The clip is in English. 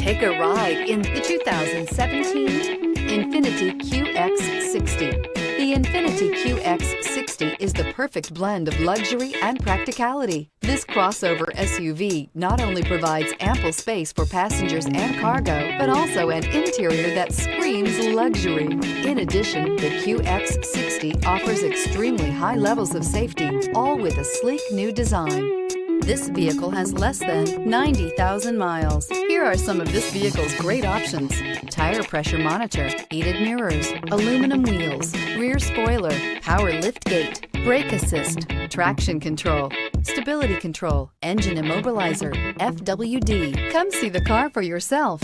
Take a ride in the 2017 Infiniti Qx60. The Infiniti Qx60 is the perfect blend of luxury and practicality. This crossover SUV not only provides ample space for passengers and cargo, but also an interior that screams luxury. In addition, the Qx60 offers extremely high levels of safety, all with a sleek new design. This vehicle has less than 90,000 miles. Here are some of this vehicle's great options: tire pressure monitor, heated mirrors, aluminum wheels, rear spoiler, power liftgate, brake assist, traction control, stability control, engine immobilizer, FWD. Come see the car for yourself.